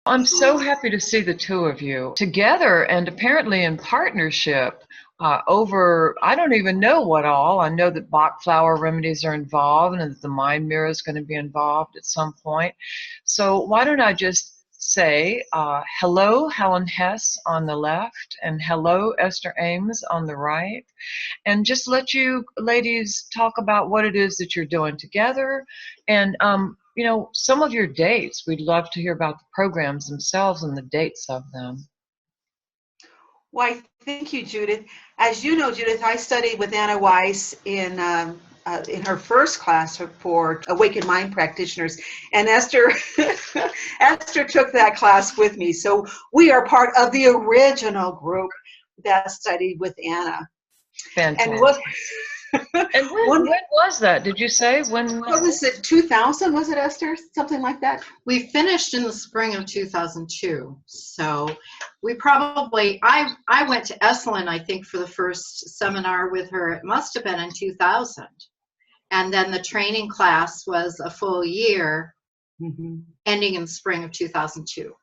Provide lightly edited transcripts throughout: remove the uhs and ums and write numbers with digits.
I'm so happy to see the two of you together and apparently in partnership over, I don't even know what all. I know that Bach Flower Remedies are involved and that the Mind Mirror is going to be involved at some point. So why don't I just say hello, Helen Hess on the left, and hello, Esther Eames on the right, and just let you ladies talk about what it is that you're doing together and you know, some of your dates. We'd love to hear about the programs themselves and the dates of them. Why, thank you, Judith. As you know, Judith, I studied with Anna Weiss in her first class for Awakened Mind practitioners, and Esther Esther took that class with me. So we are part of the original group that studied with Anna. Fantastic. And when was that? Did you say when? What was it? 2000? Was it, Esther? Something like that. We finished in the spring of 2002. So we probably I went to Esalen, I think, for the first seminar with her. It must have been in 2000, and then the training class was a full year, ending in the spring of 2002.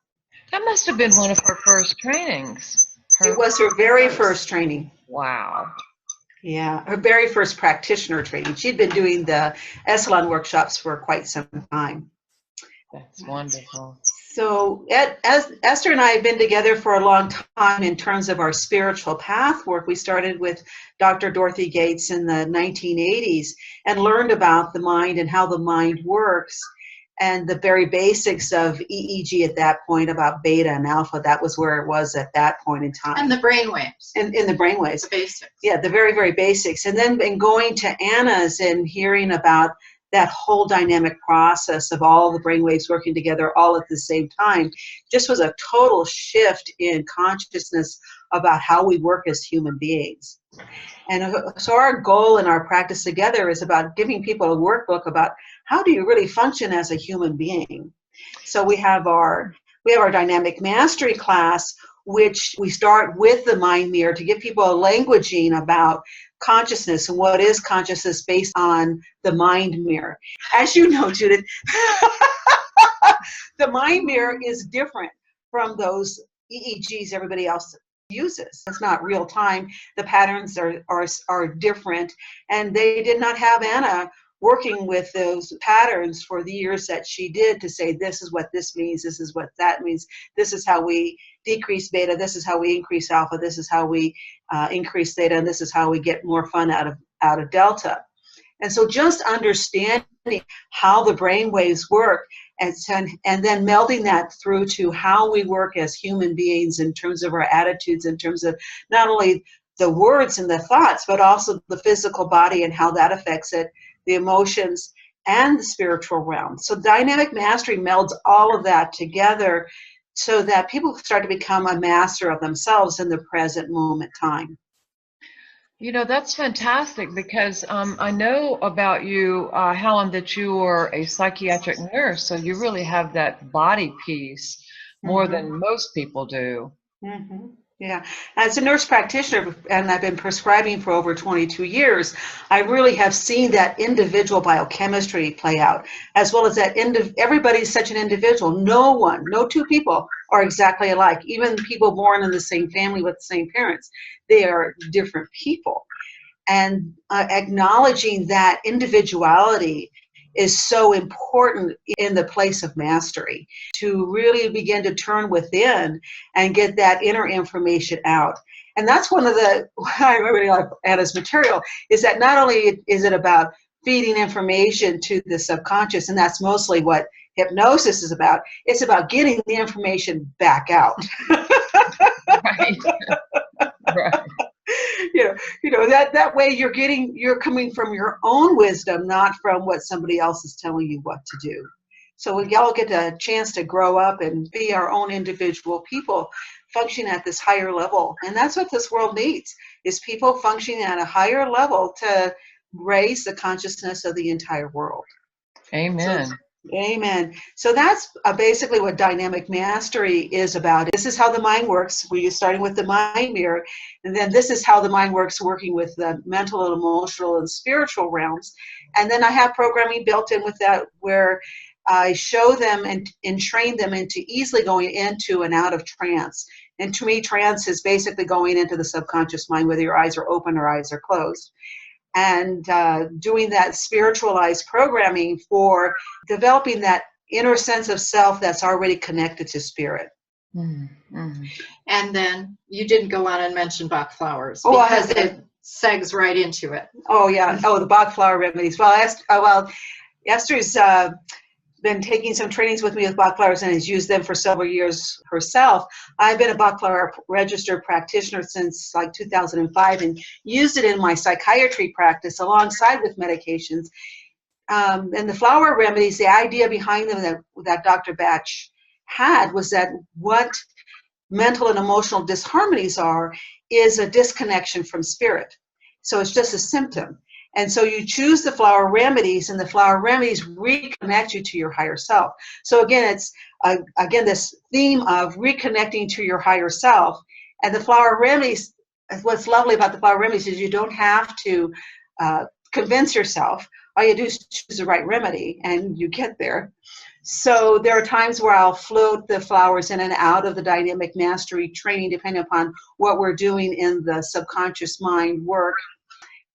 That must have been one of her first trainings. It was her very first training. Wow. Yeah, her very first practitioner training. She'd been doing the Esalen workshops for quite some time. That's wonderful. So as Esther and I have been together for a long time in terms of our spiritual path work. We started with Dr. Dorothy Gates in the 1980s and learned about the mind and how the mind works, and the very basics of EEG at that point, about beta and alpha. That was where it was at that point in time. And the brainwaves. And in the brainwaves. The basics. Yeah, the very, very basics. And then in going to Anna's and hearing about that whole dynamic process of all the brainwaves working together all at the same time, just was a total shift in consciousness about how we work as human beings. And so our goal in our practice together is about giving people a workbook about how do you really function as a human being. So we have our dynamic mastery class, which we start with the mind mirror to give people a languaging about consciousness and what is consciousness based on the mind mirror. As you know, Judith, the mind mirror is different from those EEGs everybody else uses. It's not real time. The patterns are different, and they did not have Anna working with those patterns for the years that she did to say, this is what this means, this is what that means, this is how we decrease beta, this is how we increase alpha, this is how we increase theta, and this is how we get more fun out of delta. And so just understanding how the brain waves work and then melding that through to how we work as human beings in terms of our attitudes, in terms of not only the words and the thoughts, but also the physical body and how that affects it, the emotions, and the spiritual realm. So dynamic mastery melds all of that together so that people start to become a master of themselves in the present moment time. You know, that's fantastic because I know about you, Helen, that you are a psychiatric nurse, so you really have that body piece more than most people do. Yeah, as a nurse practitioner, and I've been prescribing for over 22 years, I really have seen that individual biochemistry play out, as well as that everybody's such an individual. No two people are exactly alike. Even people born in the same family with the same parents, they are different people. And acknowledging that individuality is so important in the place of mastery, to really begin to turn within and get that inner information out. And that's one of the, I really like Anna's material, is that not only is it about feeding information to the subconscious, and that's mostly what hypnosis is about, it's about getting the information back out. Right. Right. You know that way you're coming from your own wisdom, not from what somebody else is telling you what to do. So we all get a chance to grow up and be our own individual people, function at this higher level. And that's what this world needs, is people functioning at a higher level to raise the consciousness of the entire world. Amen. Amen. So that's basically what dynamic mastery is about. This is how the mind works. We're starting with the mind mirror, and then this is how the mind works working with the mental and emotional and spiritual realms. And then I have programming built in with that, where I show them and train them into easily going into and out of trance. And to me, trance is basically going into the subconscious mind, whether your eyes are open or eyes are closed. And doing that spiritualized programming for developing that inner sense of self that's already connected to spirit. Mm-hmm. And then you didn't go on and mention Bach Flowers Oh, because it segs right into it. Oh, yeah. Oh, the Bach Flower Remedies. Well, Esther's been taking some trainings with me with Bach Flowers and has used them for several years herself. I've been a Bach Flower registered practitioner since like 2005 and used it in my psychiatry practice alongside with medications. And the flower remedies, the idea behind them that Dr. Bach had was that what mental and emotional disharmonies are is a disconnection from spirit. So it's just a symptom. And so you choose the flower remedies, and the flower remedies reconnect you to your higher self. So again, it's this theme of reconnecting to your higher self. And the flower remedies, what's lovely about the flower remedies is you don't have to convince yourself. All you do is choose the right remedy, and you get there. So there are times where I'll float the flowers in and out of the dynamic mastery training, depending upon what we're doing in the subconscious mind work.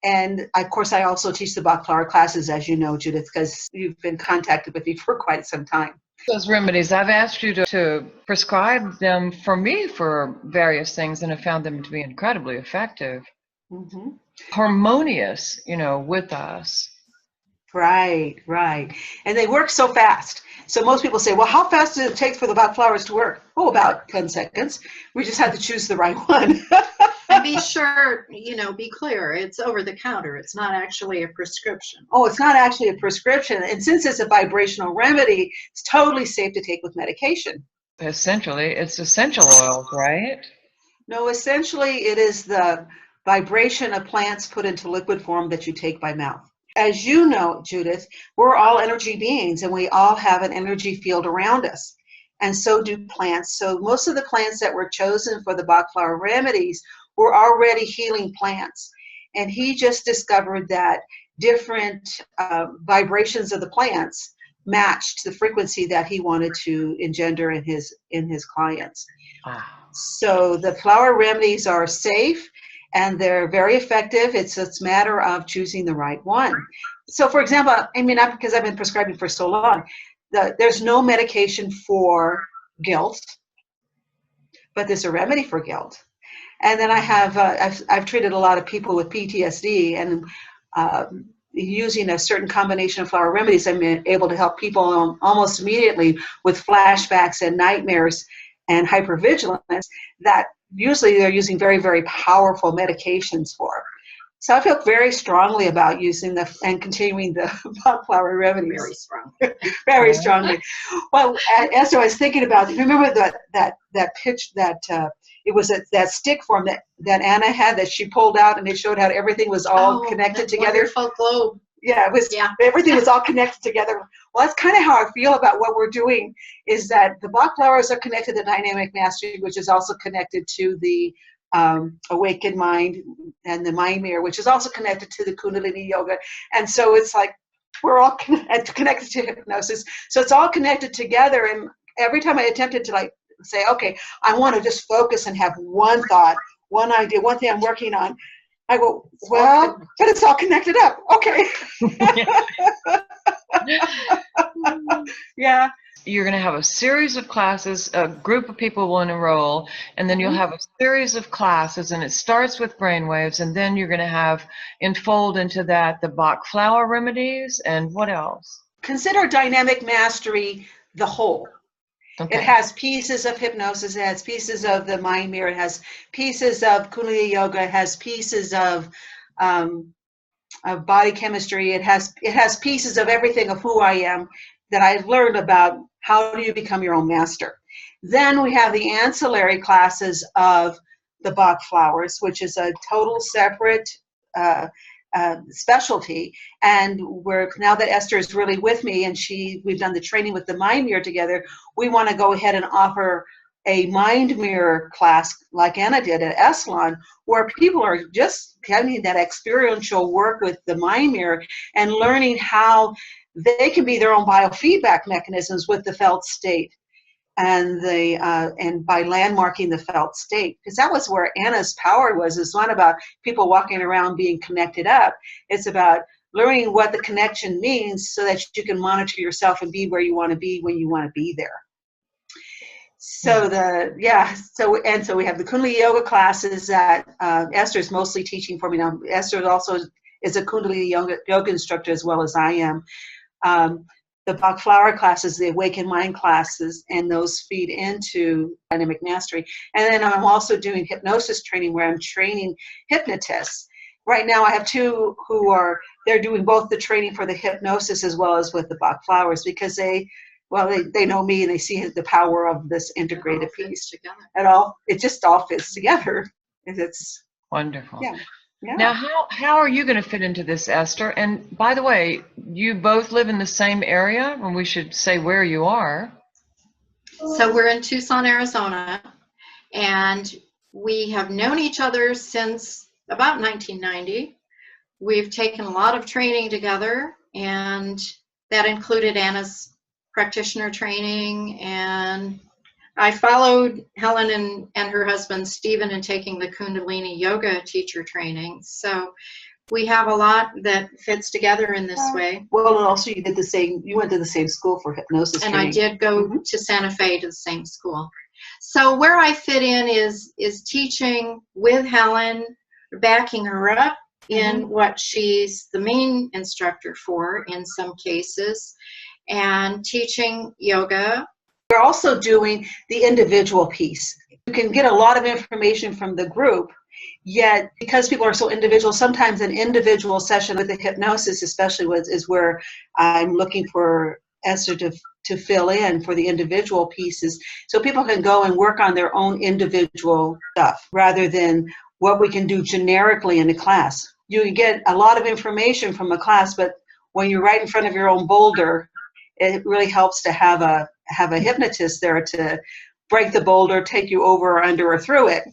And of course, I also teach the Bach Flower classes, as you know, Judith, because you've been contacted with me for quite some time. Those remedies, I've asked you to prescribe them for me for various things, and have found them to be incredibly effective. Mm-hmm. Harmonious, with us. Right. And they work so fast. So most people say, well, how fast does it take for the Bach Flowers to work? Oh, about 10 seconds. We just have to choose the right one. And be sure, be clear, it's over the counter. It's not actually a prescription. Oh, it's not actually a prescription. And since it's a vibrational remedy, it's totally safe to take with medication. Essentially, it's essential oils, right? No, essentially it is the vibration of plants put into liquid form that you take by mouth. As you know, Judith, we're all energy beings, and we all have an energy field around us. And so do plants. So most of the plants that were chosen for the Bach Flower Remedies were already healing plants. And he just discovered that different vibrations of the plants matched the frequency that he wanted to engender in his clients. So the flower remedies are safe and they're very effective. It's a matter of choosing the right one. So for example, because I've been prescribing for so long, there's no medication for guilt, but there's a remedy for guilt. And then I have I've treated a lot of people with PTSD, and using a certain combination of flower remedies, I'm able to help people almost immediately with flashbacks and nightmares and hyper-vigilance that usually they're using very, very powerful medications for. So I feel very strongly about using and continuing the Bach Flower Remedies. Very strongly. Very strongly. Well, as I was thinking about, remember that pitch that it was that stick form that Anna had that she pulled out, and it showed how everything was all connected together. Wonderful globe. Yeah, it was. Yeah. Everything was all connected together. Well, that's kind of how I feel about what we're doing. Is that the Bach Flowers are connected to dynamic mastery, which is also connected to the awakened mind, and the mind mirror, which is also connected to the Kundalini Yoga. And so it's like we're all connected to hypnosis. So it's all connected together. And every time I attempted to say, okay, I want to just focus and have one thought, one idea, one thing I'm working on, I go, well, but it's all connected up. Okay. Yeah. You're going to have a series of classes, a group of people will enroll, and then you'll have a series of classes, and it starts with brainwaves, and then you're going to have enfold into that the Bach Flower Remedies, and what else? Consider dynamic mastery the whole. Okay. It has pieces of hypnosis, it has pieces of the mind mirror, it has pieces of Kundalini Yoga, it has pieces of body chemistry, it has pieces of everything of who I am that I've learned about how do you become your own master. Then we have the ancillary classes of the Bach Flowers, which is a total separate specialty. And now that Esther is really with me and we've done the training with the mind mirror together, we want to go ahead and offer a mind mirror class like Anna did at Esalen, where people are just having that experiential work with the mind mirror and learning how they can be their own biofeedback mechanisms with the felt state. And and by landmarking the felt state, because that was where Anna's power was. It's not about people walking around being connected up. It's about learning what the connection means so that you can monitor yourself and be where you want to be when you want to be there. So so we have the Kundalini Yoga classes that Esther's mostly teaching for me now. Esther also is a Kundalini Yoga instructor as well as I am. The Bach Flower classes, the Awakened Mind classes, and those feed into dynamic mastery. And then I'm also doing hypnosis training where I'm training hypnotists. Right now I have two they're doing both the training for the hypnosis as well as with the Bach Flowers, because they know me and they see the power of this integrated piece. It just all fits together. It's wonderful. Yeah. Yeah. Now, how are you going to fit into this, Esther? And by the way, you both live in the same area, and we should say where you are. So we're in Tucson, Arizona, and we have known each other since about 1990. We've taken a lot of training together, and that included Anna's practitioner training, and I followed Helen and her husband Stephen in taking the Kundalini Yoga teacher training. So we have a lot that fits together in this way. Well, and also you went to the same school for hypnosis and training. I did go to Santa Fe to the same school. So where I fit in is teaching with Helen, backing her up in what she's the main instructor for in some cases, and teaching yoga. We're also doing the individual piece. You can get a lot of information from the group, yet because people are so individual, sometimes an individual session with the hypnosis especially is where I'm looking for Esther to fill in for the individual pieces, so people can go and work on their own individual stuff rather than what we can do generically in a class. You can get a lot of information from a class, but when you're right in front of your own boulder, it really helps to have a hypnotist there to break the boulder, take you over or under or through it,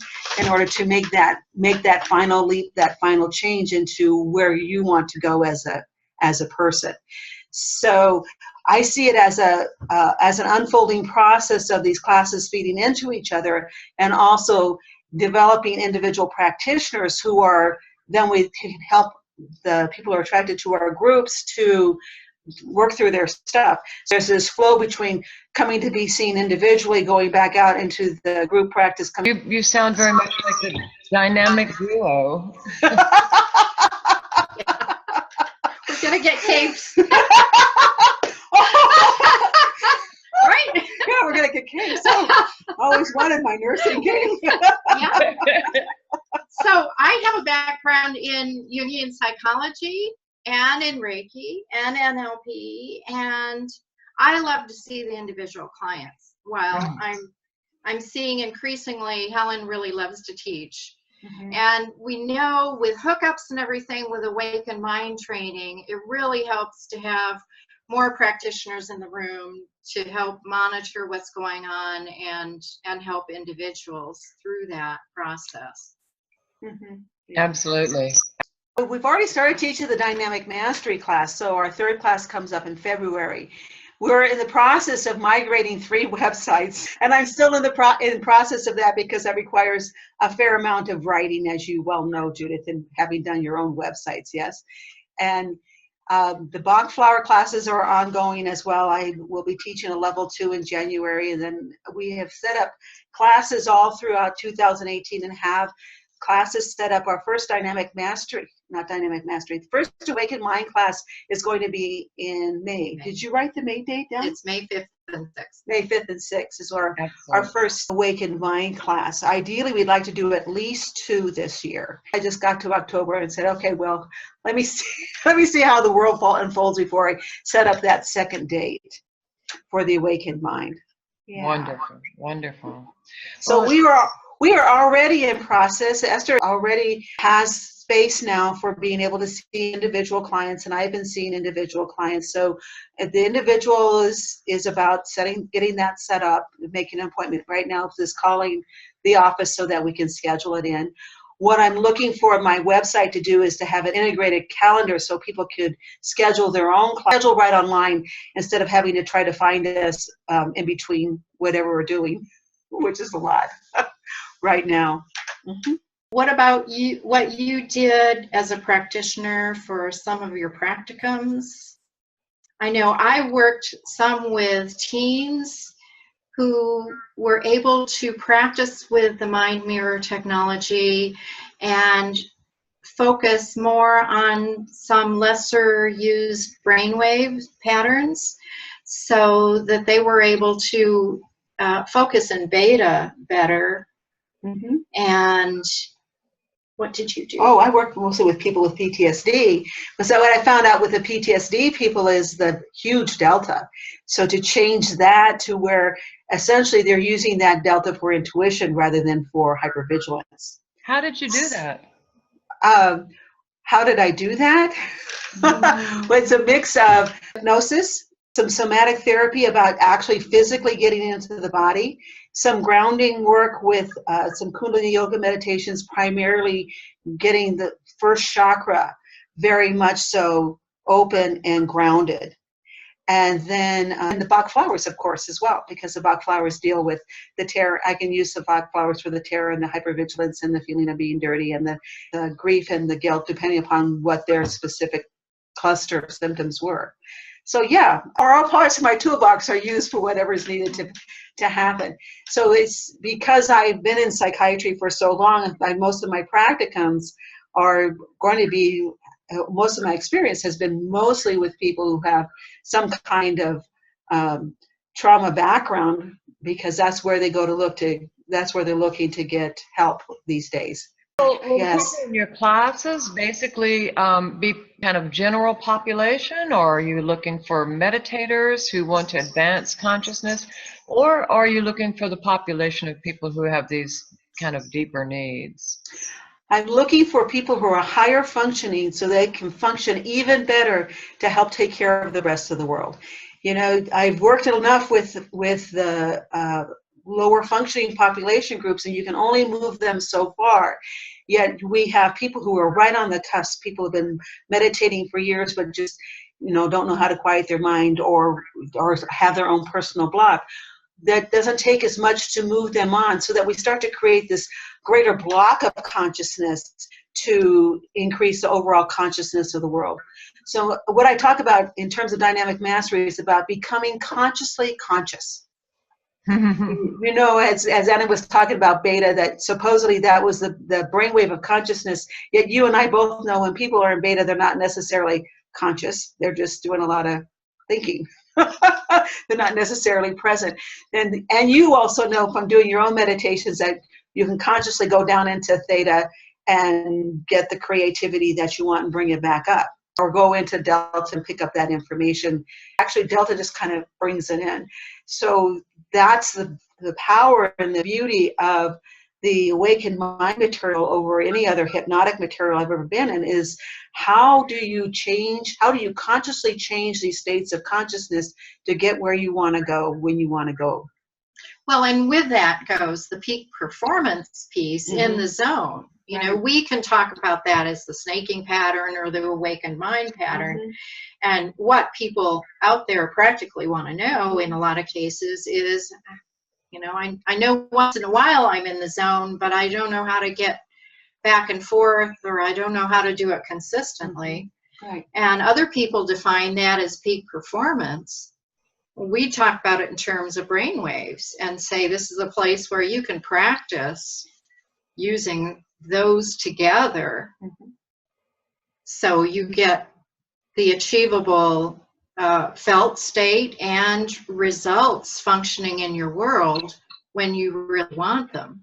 in order to make that final leap, that final change into where you want to go as a person. So I see it as an unfolding process of these classes feeding into each other, and also developing individual practitioners who are then we can help the people who are attracted to our groups to work through their stuff. So there's this flow between coming to be seen individually, going back out into the group practice. You sound very much like a dynamic duo. We're gonna get capes. Right? Yeah, we're gonna get capes. So, always wanted my nursing cape. Yeah. So I have a background in Jungian psychology and in Reiki and NLP, and I love to see the individual clients. While I'm seeing increasingly, Helen really loves to teach. And we know with hookups and everything with Awakened Mind training, it really helps to have more practitioners in the room to help monitor what's going on and help individuals through that process. Absolutely. We've already started teaching the dynamic mastery class, so our third class comes up in February. We're in the process of migrating 3 websites, and I'm still in the process of that because that requires a fair amount of writing, as you well know, Judith, and having done your own websites, yes. And the Bach Flower classes are ongoing as well. I will be teaching a level 2 in January, and then we have set up classes all throughout 2018 and have classes set up. Our first dynamic mastery, not dynamic mastery, the first Awakened Mind class is going to be in May. Did you write the May date down? It's May 5th and 6th. May 5th and 6th is our first Awakened Mind class. Ideally, we'd like to do at least 2 this year. I just got to October and said, okay, well, let me see how the world unfolds before I set up that second date for the Awakened Mind. Yeah. Wonderful, wonderful. So we are already in process. Esther already has space now for being able to see individual clients, and I've been seeing individual clients. So the individual is about getting that set up, making an appointment. Right now is calling the office so that we can schedule it in. What I'm looking for my website to do is to have an integrated calendar so people could schedule their own schedule right online instead of having to try to find us in between whatever we're doing, which is a lot right now. Mm-hmm. What about you? What you did as a practitioner for some of your practicums? I know I worked some with teens who were able to practice with the mind mirror technology and focus more on some lesser used brainwave patterns so that they were able to focus in beta better. Mm-hmm. And what did you do? Oh, I worked mostly with people with PTSD. So what I found out with the PTSD people is the huge delta. So to change that to where essentially they're using that delta for intuition rather than for hypervigilance. How did you do that? How did I do that? Well, it's a mix of hypnosis, some somatic therapy about actually physically getting into the body, some grounding work with some Kundalini Yoga meditations, primarily getting the first chakra very much so open and grounded. And then the Bach Flowers, of course, as well, because the Bach Flowers deal with the terror. I can use the Bach Flowers for the terror and the hypervigilance and the feeling of being dirty and the grief and the guilt, depending upon what their specific cluster of symptoms were. So yeah, all parts of my toolbox are used for whatever is needed to happen. So it's because I've been in psychiatry for so long, most of my practicums are going to be, most of my experience has been mostly with people who have some kind of trauma background, because that's where they go to look to, that's where they're looking to get help these days. Will Yes. people in your classes basically be kind of general population, or are you looking for meditators who want to advance consciousness, or are you looking for the population of people who have these kind of deeper needs? I'm looking for people who are higher functioning so they can function even better to help take care of the rest of the world. You know, I've worked enough with the lower functioning population groups, and you can only move them so far. Yet we have people who are right on the cusp. People have been meditating for years, but just, you know, don't know how to quiet their mind or have their own personal block. That doesn't take as much to move them on, so that we start to create this greater block of consciousness to increase the overall consciousness of the world. So what I talk about in terms of dynamic mastery is about becoming consciously conscious. You know, as Anna was talking about beta, that supposedly that was the brainwave of consciousness, yet you and I both know when people are in beta, they're not necessarily conscious. They're just doing a lot of thinking. They're not necessarily present. And you also know from doing your own meditations that you can consciously go down into theta and get the creativity that you want and bring it back up, or go into delta and pick up that information. Actually, delta just kind of brings it in. So that's the power and the beauty of the awakened mind material over any other hypnotic material I've ever been in, is how do you consciously change these states of consciousness to get where you want to go when you want to go. Well, and with that goes the peak performance piece in the zone. You know, we can talk about that as the snaking pattern or the awakened mind pattern. And what people out there practically want to know in a lot of cases is, you know, I know once in a while I'm in the zone, but I don't know how to get back and forth, or I don't know how to do it consistently. Right. And other people define that as peak performance. We talk about it in terms of brain waves and say this is a place where you can practice using those together. So you get the achievable felt state and results functioning in your world when you really want them.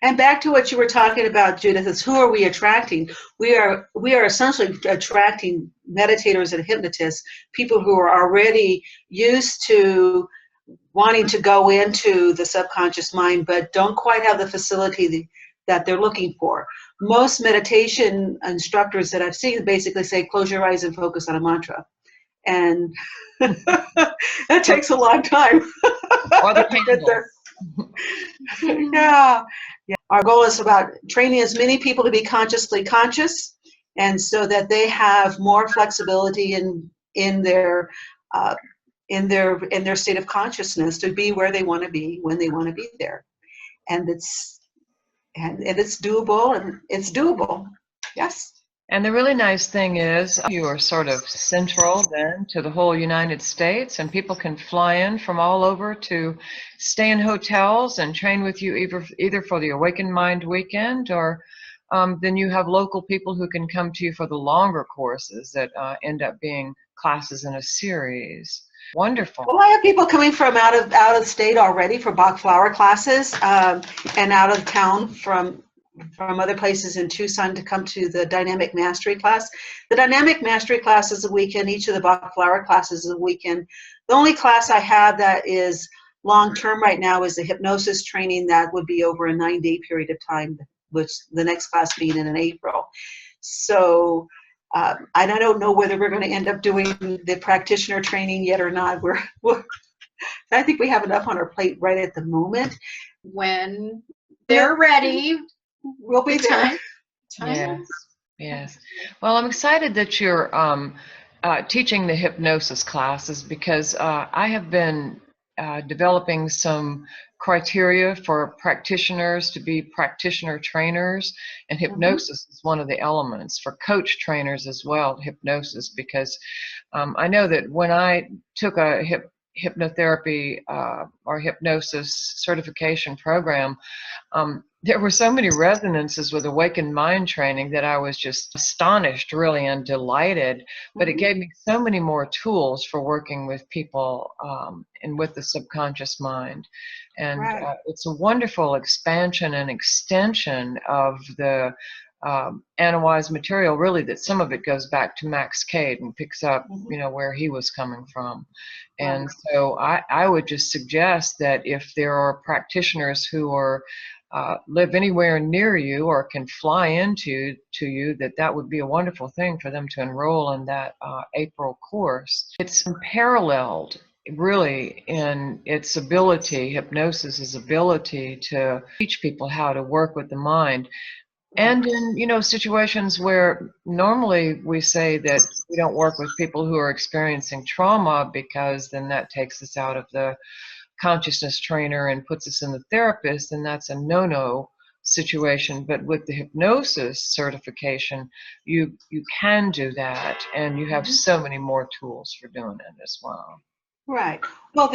And back to what you were talking about, Judith, is who are we attracting? We are essentially attracting meditators and hypnotists, people who are already used to wanting to go into the subconscious mind, but don't quite have the facility that they're looking for. Most meditation instructors that I've seen basically say, close your eyes and focus on a mantra. And that takes a long time. Or the to get there. candles. Yeah. Our goal is about training as many people to be consciously conscious, and so that they have more flexibility in their state of consciousness to be where they want to be when they want to be there. And it's doable, and it's doable. Yes. And the really nice thing is you are sort of central then to the whole United States, and people can fly in from all over to stay in hotels and train with you either for the Awakened Mind weekend, or then you have local people who can come to you for the longer courses that end up being classes in a series. Wonderful. Well, I have people coming from out of state already for Bach Flower classes, and out of town from other places in Tucson to come to the Dynamic Mastery class. The Dynamic Mastery class is a weekend. Each of the Bach Flower classes is a weekend. The only class I have that is long-term right now is the hypnosis training. That would be over a 9-day period of time, which the next class being in April. So I don't know whether we're going to end up doing the practitioner training yet or not. I think we have enough on our plate right at the moment. When they're ready, we'll be there. Yes, yes. Well, I'm excited that you're teaching the hypnosis classes, because I have been developing some criteria for practitioners to be practitioner trainers, and hypnosis is one of the elements for coach trainers as well, hypnosis, because I know that when I took a hypnotherapy or hypnosis certification program, there were so many resonances with Awakened Mind training that I was just astonished, really, and delighted. But it gave me so many more tools for working with people and with the subconscious mind. And it's a wonderful expansion and extension of the analyzed material, really, that some of it goes back to Max Cade and picks up, where he was coming from. And so I would just suggest that if there are practitioners who are live anywhere near you or can fly into you, that would be a wonderful thing for them to enroll in that April course. It's unparalleled, really, in its ability, hypnosis's ability to teach people how to work with the mind. And in, situations where normally we say that we don't work with people who are experiencing trauma, because then that takes us out of the consciousness trainer and puts us in the therapist, and that's a no-no situation. But with the hypnosis certification, you can do that, and you have so many more tools for doing it as well. Right. Well,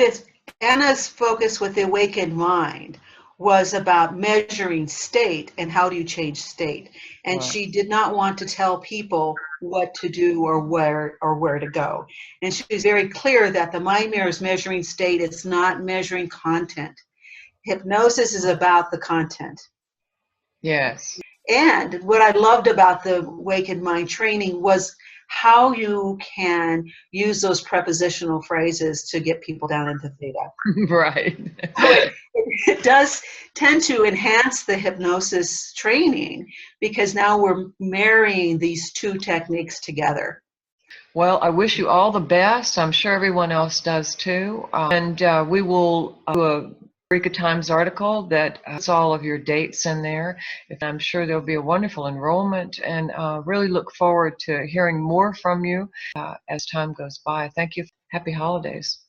Anna's focus with the Awakened Mind was about measuring state and how do you change state. And she did not want to tell people what to do or where to go. And she was very clear that the mind mirror is measuring state. It's not measuring content. Hypnosis is about the content. Yes. And what I loved about the Awakened Mind training was how you can use those prepositional phrases to get people down into theta. Right. So it does tend to enhance the hypnosis training, because now we're marrying these two techniques together. Well, I wish you all the best. I'm sure everyone else does too. And we will do a Eureka Times article that has all of your dates in there. I'm sure there'll be a wonderful enrollment, and really look forward to hearing more from you as time goes by. Thank you. Happy holidays.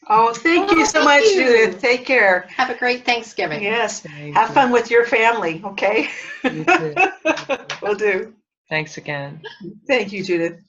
Oh, thank you so much, Judith. Take care. Have a great Thanksgiving. Yes. Have fun with your family, okay? You too. Will do. Thanks again. Thank you, Judith.